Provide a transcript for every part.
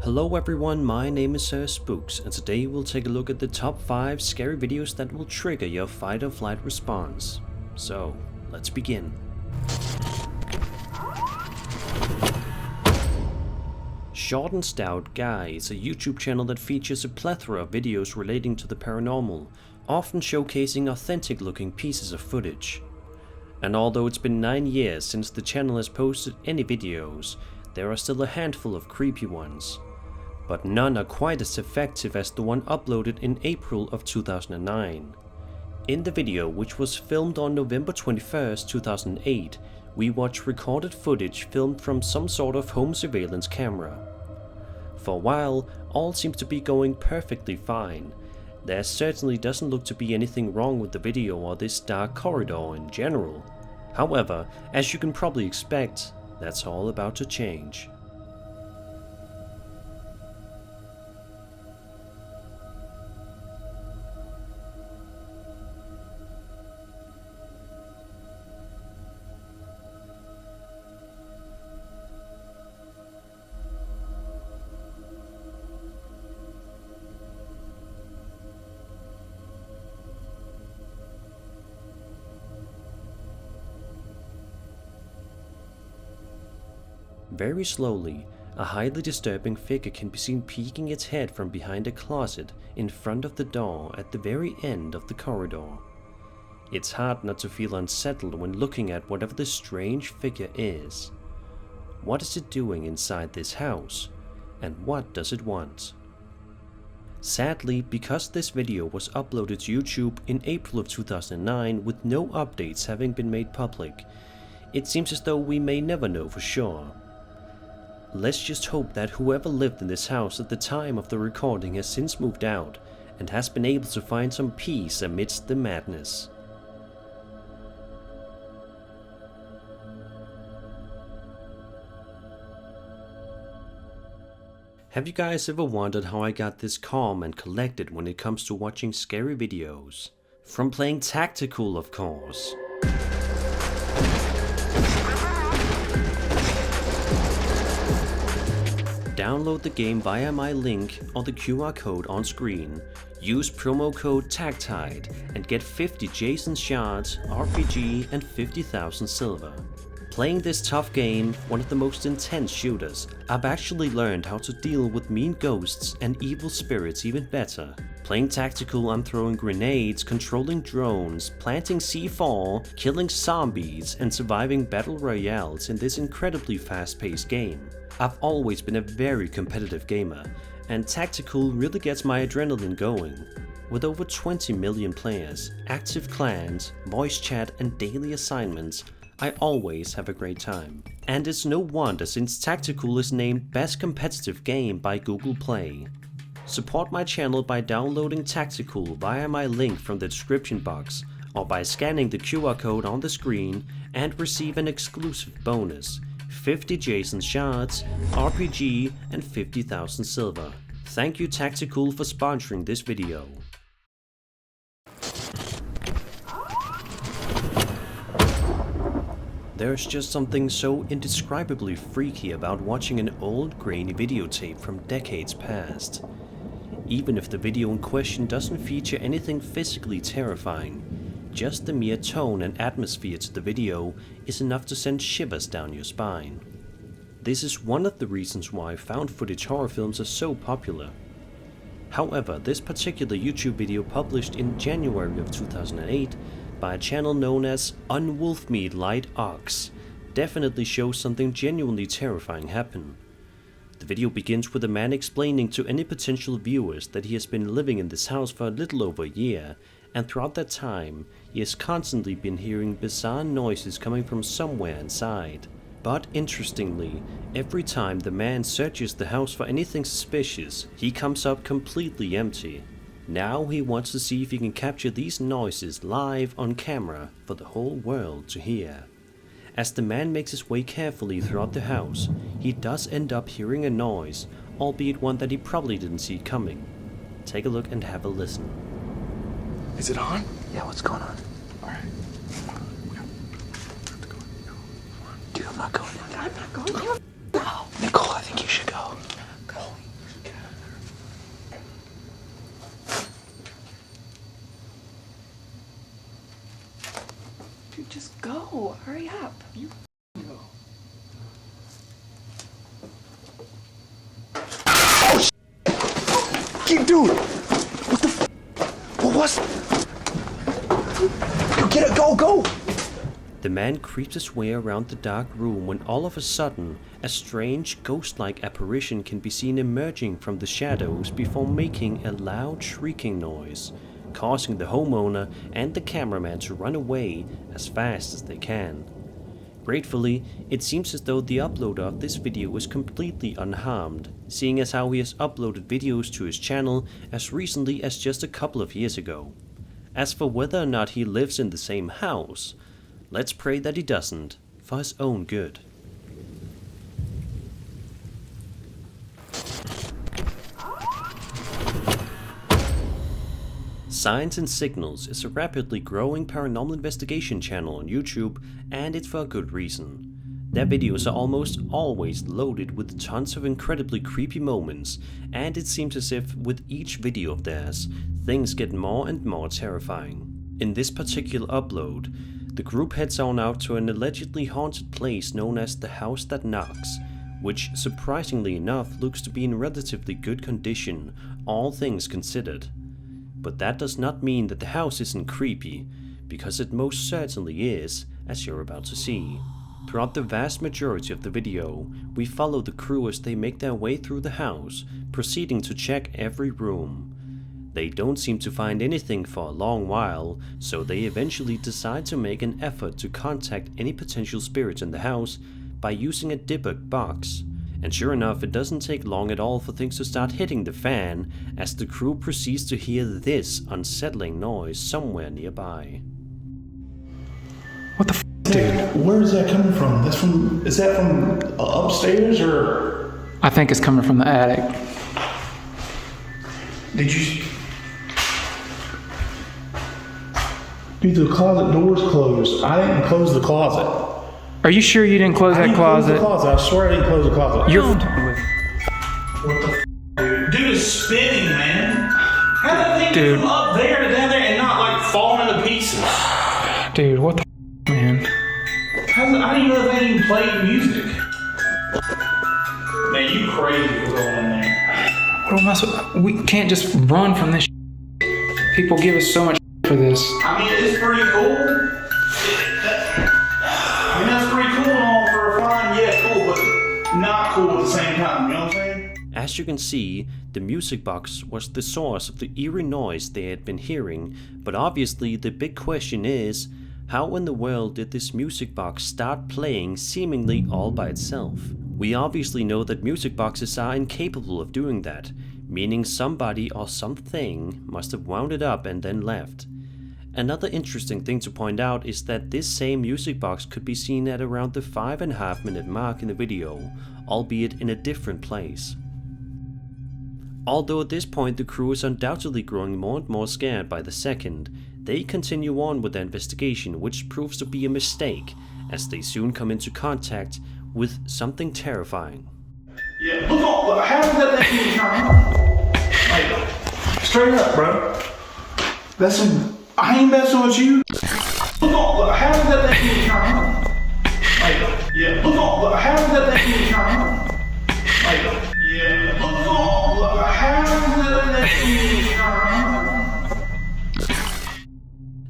Hello everyone, my name is Spooks, and today we'll take a look at the top 5 scary videos that will trigger your fight or flight response. So, let's begin. Short and Stout Guy is a YouTube channel that features a plethora of videos relating to the paranormal, often showcasing authentic looking pieces of footage. And although it's been 9 years since the channel has posted any videos, there are still a handful of creepy ones. But none are quite as effective as the one uploaded in April of 2009. In the video, which was filmed on November 21st, 2008, we watch recorded footage filmed from some sort of home surveillance camera. For a while, all seems to be going perfectly fine. There certainly doesn't look to be anything wrong with the video or this dark corridor in general. However, as you can probably expect, that's all about to change. Very slowly, a highly disturbing figure can be seen peeking its head from behind a closet in front of the door at the very end of the corridor. It's hard not to feel unsettled when looking at whatever this strange figure is. What is it doing inside this house? And what does it want? Sadly, because this video was uploaded to YouTube in April of 2009 with no updates having been made public, it seems as though we may never know for sure. Let's just hope that whoever lived in this house at the time of the recording has since moved out and has been able to find some peace amidst the madness. Have you guys ever wondered how I got this calm and collected when it comes to watching scary videos? From playing Tacticool, of course. Download the game via my link or the QR code on screen, use promo code TACTIDE and get 50 Jason shards, RPG and 50,000 silver. Playing this tough game, one of the most intense shooters, I've actually learned how to deal with mean ghosts and evil spirits even better. Playing Tacticool, I'm throwing grenades, controlling drones, planting C4, killing zombies and surviving battle royales in this incredibly fast-paced game. I've always been a very competitive gamer, and Tacticool really gets my adrenaline going. With over 20 million players, active clans, voice chat and daily assignments, I always have a great time. And it's no wonder since Tacticool is named Best Competitive Game by Google Play. Support my channel by downloading Tacticool via my link from the description box, or by scanning the QR code on the screen and receive an exclusive bonus. 50 Jason shards, RPG and 50,000 silver. Thank you Tacticool for sponsoring this video. There's just something so indescribably freaky about watching an old grainy videotape from decades past. Even if the video in question doesn't feature anything physically terrifying, just the mere tone and atmosphere to the video is enough to send shivers down your spine. This is one of the reasons why found footage horror films are so popular. However, this particular YouTube video published in January of 2008 by a channel known as Unwolfmeat Light Ox definitely shows something genuinely terrifying happen. The video begins with a man explaining to any potential viewers that he has been living in this house for a little over a year, and throughout that time, he has constantly been hearing bizarre noises coming from somewhere inside. But interestingly, every time the man searches the house for anything suspicious, he comes up completely empty. Now he wants to see if he can capture these noises live on camera for the whole world to hear. As the man makes his way carefully throughout the house, he does end up hearing a noise, albeit one that he probably didn't see coming. Take a look and have a listen. Is it on? Yeah, what's going on? Alright. Dude, I'm not going in there. I'm not going. Nicole, I think you should go. Go. Dude, just go. Hurry up. You go. Oh, shit! Dude! What the f? What was? Get it, go! The man creeps his way around the dark room when all of a sudden, a strange ghost-like apparition can be seen emerging from the shadows before making a loud shrieking noise, causing the homeowner and the cameraman to run away as fast as they can. Gratefully, it seems as though the uploader of this video is completely unharmed, seeing as how he has uploaded videos to his channel as recently as just a couple of years ago. As for whether or not he lives in the same house, let's pray that he doesn't, for his own good. Signs and Signals is a rapidly growing paranormal investigation channel on YouTube, and it's for a good reason. Their videos are almost always loaded with tons of incredibly creepy moments, and it seems as if with each video of theirs, things get more and more terrifying. In this particular upload, the group heads on out to an allegedly haunted place known as the House That Knocks, which surprisingly enough looks to be in relatively good condition, all things considered. But that does not mean that the house isn't creepy, because it most certainly is, as you're about to see. Throughout the vast majority of the video, we follow the crew as they make their way through the house, proceeding to check every room. They don't seem to find anything for a long while, so they eventually decide to make an effort to contact any potential spirits in the house by using a debug box. And sure enough, it doesn't take long at all for things to start hitting the fan as the crew proceeds to hear this unsettling noise somewhere nearby. What the f, dude? Where is that coming from? Is that from upstairs or? I think it's coming from the attic. Did you? Dude, the closet door's closed. I didn't close the closet. Are you sure you didn't close that closet? I swear I didn't close the closet. You're What the f, dude? Dude is spinning, man. How did they get from up there to down there and not like fall into pieces? Dude, what the f, man? I didn't know they even played music. Man, you crazy for going in there. What am I supposed? We can't just run from this. People give us so much for this. I mean, it's pretty cool. I mean, that's pretty cool and all for a fun, yeah, cool, but not cool at the same time, you know what I'm saying? As you can see, the music box was the source of the eerie noise they had been hearing, but obviously the big question is, how in the world did this music box start playing seemingly all by itself? We obviously know that music boxes are incapable of doing that, meaning somebody or something must have wound it up and then left. Another interesting thing to point out is that this same music box could be seen at around the 5.5 minute mark in the video, albeit in a different place. Although at this point the crew is undoubtedly growing more and more scared by the second, they continue on with their investigation, which proves to be a mistake, as they soon come into contact with something terrifying. Yeah, look, how did that thing turn on? Like, straight up, bro. That's some... I ain't messing with you. Look, how did that thing turn on? Like, yeah, look, how did that thing turn on? Like, yeah, look, how did that thing turn on?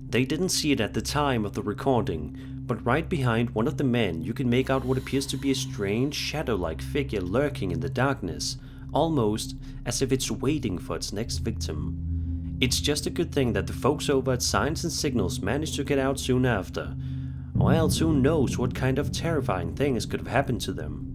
They didn't see it at the time of the recording, but right behind one of the men you can make out what appears to be a strange shadow-like figure lurking in the darkness, almost as if it's waiting for its next victim. It's just a good thing that the folks over at Signs and Signals managed to get out soon after, or else who knows what kind of terrifying things could have happened to them.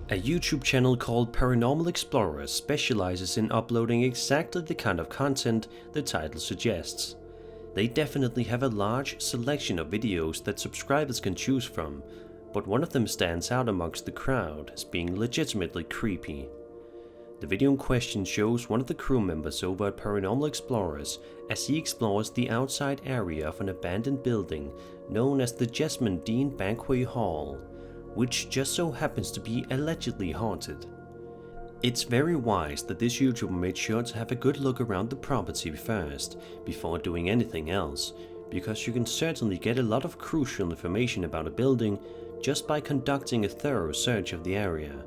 A YouTube channel called Paranormal Explorers specializes in uploading exactly the kind of content the title suggests. They definitely have a large selection of videos that subscribers can choose from, but one of them stands out amongst the crowd as being legitimately creepy. The video in question shows one of the crew members over at Paranormal Explorers as he explores the outside area of an abandoned building known as the Jessamine Dean Banquet Hall, which just so happens to be allegedly haunted. It's very wise that this YouTuber made sure to have a good look around the property first, before doing anything else, because you can certainly get a lot of crucial information about a building just by conducting a thorough search of the area.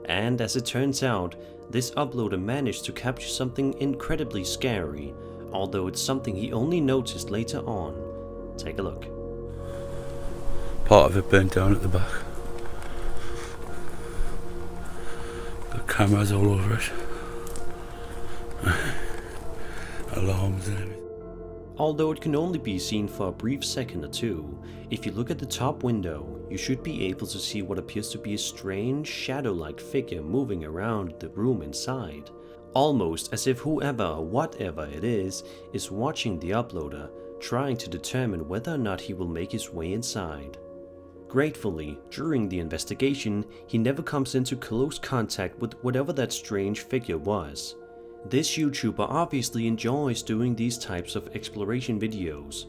And as it turns out, this uploader managed to capture something incredibly scary, although it's something he only noticed later on. Take a look. Part of it burnt down at the back. Got cameras all over it. Alarms and everything. Although it can only be seen for a brief second or two, if you look at the top window, you should be able to see what appears to be a strange shadow-like figure moving around the room inside, almost as if whoever or whatever it is watching the uploader, trying to determine whether or not he will make his way inside. Gratefully, during the investigation, he never comes into close contact with whatever that strange figure was. This YouTuber obviously enjoys doing these types of exploration videos,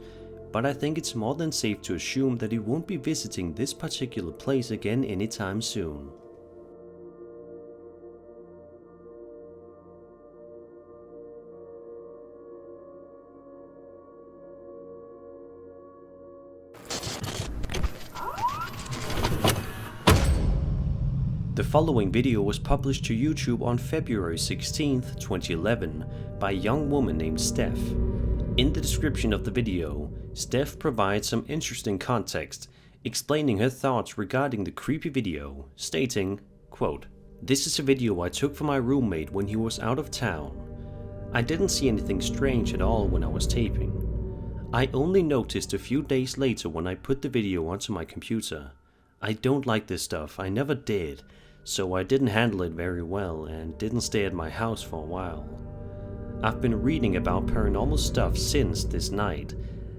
but I think it's more than safe to assume that he won't be visiting this particular place again anytime soon. The following video was published to YouTube on February 16th, 2011 by a young woman named Steph. In the description of the video, Steph provides some interesting context, explaining her thoughts regarding the creepy video, stating, quote, "This is a video I took for my roommate when he was out of town. I didn't see anything strange at all when I was taping. I only noticed a few days later when I put the video onto my computer. I don't like this stuff, I never did. So I didn't handle it very well and didn't stay at my house for a while. I've been reading about paranormal stuff since this night,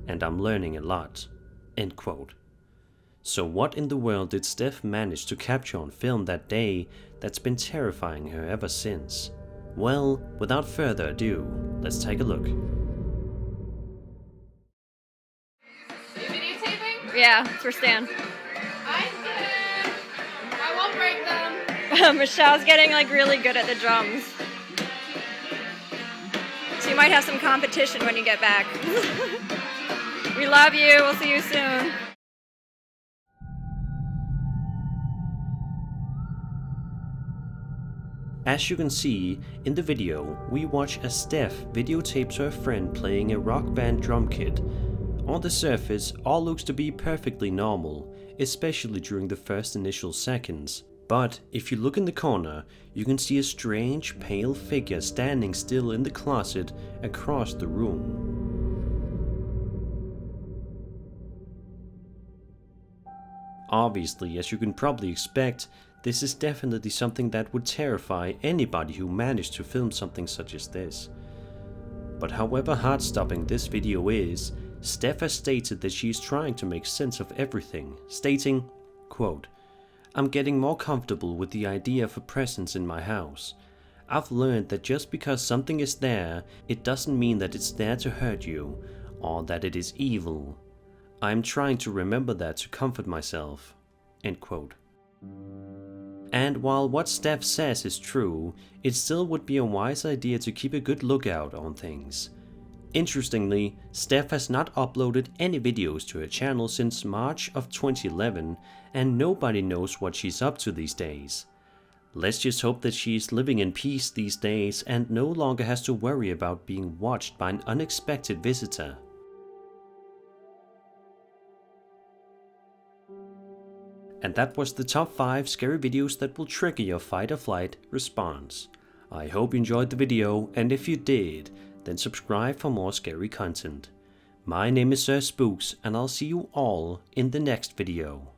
and I'm learning a lot." End quote. So what in the world did Steph manage to capture on film that day that's been terrifying her ever since? Well, without further ado, let's take a look. You videotaping? Yeah, it's for Stan. I won't break them. Michelle's getting like really good at the drums. So you might have some competition when you get back. We love you. We'll see you soon. As you can see, in the video, we watch as Steph videotapes her friend playing a rock band drum kit. On the surface, all looks to be perfectly normal, especially during the first initial seconds. But if you look in the corner, you can see a strange, pale figure standing still in the closet across the room. Obviously, as you can probably expect, this is definitely something that would terrify anybody who managed to film something such as this. But however heart-stopping this video is, Steph has stated that she is trying to make sense of everything, stating, quote, "I'm getting more comfortable with the idea of a presence in my house. I've learned that just because something is there, it doesn't mean that it's there to hurt you, or that it is evil. I'm trying to remember that to comfort myself." End quote. And while what Steph says is true, it still would be a wise idea to keep a good lookout on things. Interestingly, Steph has not uploaded any videos to her channel since March of 2011, and nobody knows what she's up to these days. Let's just hope that she's living in peace these days and no longer has to worry about being watched by an unexpected visitor. And that was the top 5 scary videos that will trigger your fight or flight response. I hope you enjoyed the video, and if you did, then subscribe for more scary content. My name is Spooks, and I'll see you all in the next video.